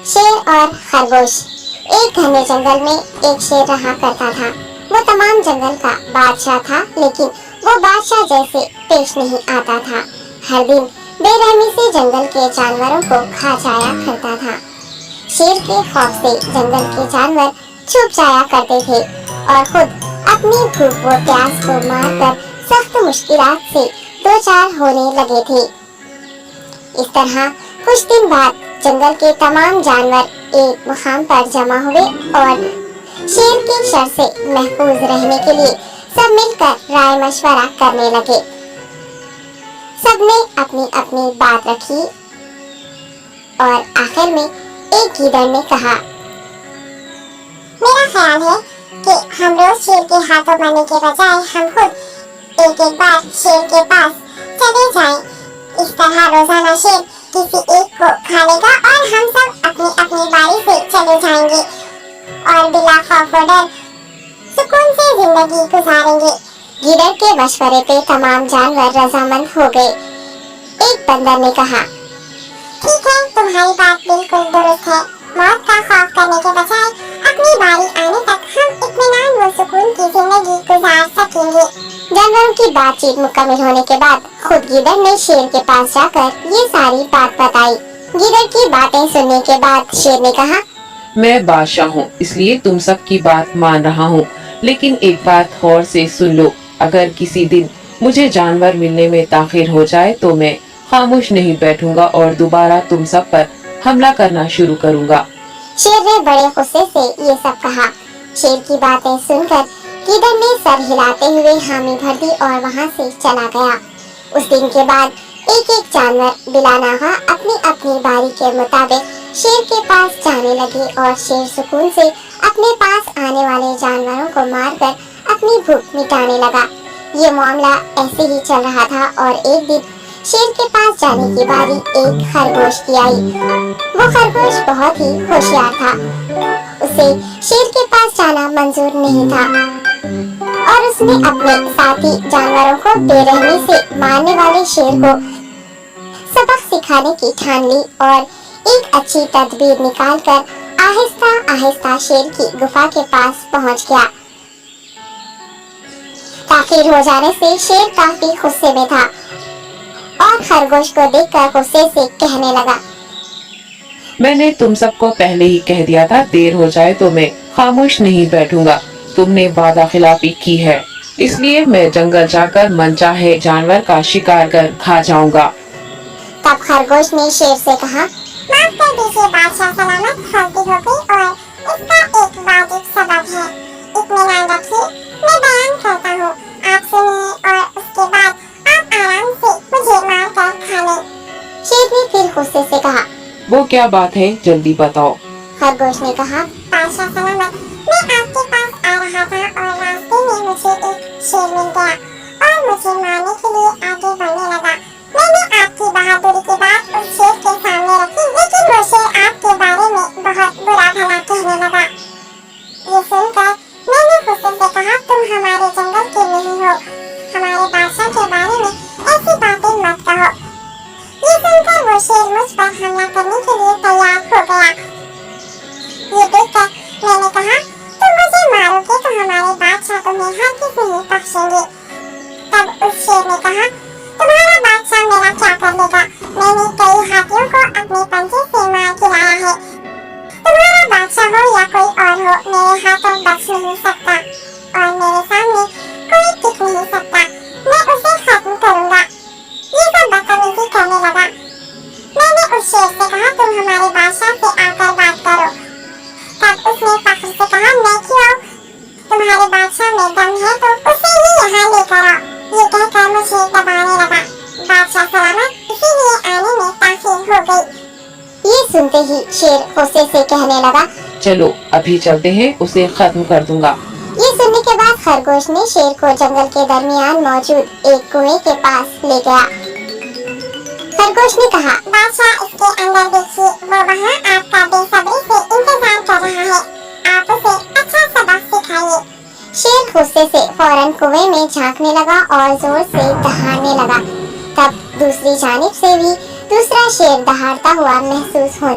शेर और खरगोश। एक घने जंगल में एक शेर रहा करता था। वो तमाम जंगल का बादशाह था, लेकिन वो बादशाह जैसे पेश नहीं आता था। हर दिन बेरहमी से जंगल के जानवरों को खा जाया करता था। शेर के खौफ से जंगल के जानवर छुप जाया करते थे और खुद अपनी भूख व प्यास को मारकर सख्त मुश्किलात से दो चार होने लगे थे। इस तरह कुछ दिन बाद जंगल के तमाम जानवर एक मुकाम पर जमा हुए और शेर के शर से महफूज रहने के लिए सब मिलकर राय मशवरा करने लगे। सबने अपनी अपनी बात रखी और आखिर में एक गीदड़ ने कहा, मेरा ख्याल है कि हम रोज शेर के हाथों मरने के बजाय हम खुद एक एक बार शेर के पास चले जाएं। इस तरह रोजाना शेर किसी एक को खा लेगा और हम सब अपनी अपनी बारी से चले जाएंगे और बिला खौफ व डर सुकून से जिंदगी गुजारेंगे। गीदड़ के मशवरे पे तमाम जानवर रजामंद हो गए। एक बंदर ने कहा, ठीक है, तुम्हारी बात बिल्कुल दुरुस्त है। मौत का खौफ करने के बजाय अपनी बारी आने तक हम इत्मीनान व सुकून की जिंदगी गुजार सकेंगे। जानवरों की बातचीत मुकम्मल होने के बाद खुद गीदड़ ने शेर के पास जाकर ये सारी बात बताई। गीदड़ की बातें सुनने के बाद शेर ने कहा, मैं बादशाह हूँ, इसलिए तुम सब की बात मान रहा हूँ, लेकिन एक बात गौर से सुन लो। अगर किसी दिन मुझे जानवर मिलने में ताखिर हो जाए तो मैं खामोश नहीं बैठूंगा और दोबारा तुम सब पर हमला करना शुरू करूंगा। शेर ने बड़े गुस्से से ये सब कहा। शेर की बातें सुनकर गीदड़ ने सर हिलाते हुए हामी भर दी और वहाँ से चला गया। उस दिन के बाद एक एक जानवर बिलानागा अपनी अपनी बारी के मुताबिक शेर के पास जाने लगे और शेर सुकून से अपने पास आने वाले जानवरों को मारकर अपनी भूख मिटाने लगा। ये मामला ऐसे ही चल रहा था और एक दिन शेर के पास जाने की बारी एक खरगोश की आई। वो खरगोश बहुत ही होशियार था। उसे शेर के पास जाना मंजूर नहीं था और उसने अपने साथी जानवरों को बेरहमी से मारने वाले शेर को सबक सिखाने की ठान ली और एक अच्छी तदबीर निकालकर आहिस्ता आहिस्ता शेर की गुफा के पास पहुंच गया। ताखिर हो जाने से शेर काफी गुस्से में था और खरगोश को देखकर गुस्से से कहने लगा, मैंने तुम सबको पहले ही कह दिया था, देर हो जाए तो मैं खामोश नहीं बैठूंगा। तुमने वादा खिलाफी की है, इसलिए मैं जंगल जाकर मनचाहे जानवर का शिकार कर खा जाऊंगा। तब खरगोश ने शेर से कहा, माफ कर दीजिए बादशाह, सलामत गलती हो गई और इसका एक वाजिब सबब है। इत्मीनान रखिए, मैं बयान करता हूँ, आप सुनिए और उसके बाद आप आराम से मुझे मार कर खा लें। शेर ने फिर गुस्से से कहा, वो क्या बात है, जल्दी बताओ। खरगोश ने कहा, बादशाह सलामत, मैं आपके पास आ रहा था और रास्ते में मुझे एक शेर मिल गया और मुझे मारने के लिए आगे बढ़ने लगा। मैंने आपकी बहादुरी की बात उस शेर के सामने रखी, लेकिन वो शेर आपके बारे में बहुत बुरा भला कहने लगा। ये सुनकर मैंने गुस्से से कहा, तुम हमारे जंगल के नहीं हो, हमारे बादशाह के बारे में ऐसी बातें मत कहो। ये सुनकर वो शेर मुझ पर हमला करने के लिए तैयार हो गया। ये देखकर मैंने कहा, तुम मुझे मारोगे तो हमारे बादशाह तुम्हें हरगिज़ नहीं बख्शेंगे। तब उस शेर ने कहा, तुम्हारा बादशाह मेरा क्या कर लेगा? मैंने कई हाथियों को अपने पंजे से मार गिराया है। तुम्हारा बादशाह हो या कोई और हो, मेरे हाथों बच नहीं सकता और मेरे सामने कोई टिक नहीं सकता। मैं उसे खत्म करूंगा। ये सब बदतमीजी करने लगा। मैंने उस शेर से कहा, तुम हमारे बादशाह से आकर बात करो। तब उसने फख्र से कहा, मैं क्यों आऊं? तुम्हारे बादशाह में दम है तो उसे ही यहाँ लेकर आओ। ये कहकर मुझे दबाने लगा। बादशाह सलामत, इसीलिए आने में ताखिर हो गई। ये सुनते ही शेर गुस्से से कहने लगा, चलो अभी चलते हैं, उसे खत्म कर दूंगा। ये सुनने के बाद खरगोश ने शेर को जंगल के दरमियान मौजूद एक कुएं के पास ले गया। खरगोश ने कहा, बादशाह इसके अंदर देखिए, वो वहाँ आपका बेसब्री से इंतजार कर रहा है। आप उसे अच्छा सबक सिखाइए। शेर गुस्से से फौरन कुएं में झांकने लगा और जोर से दहाड़ने लगा। तब दूसरी जानिब से भी दूसरा शेर दहाड़ता हुआ महसूस होने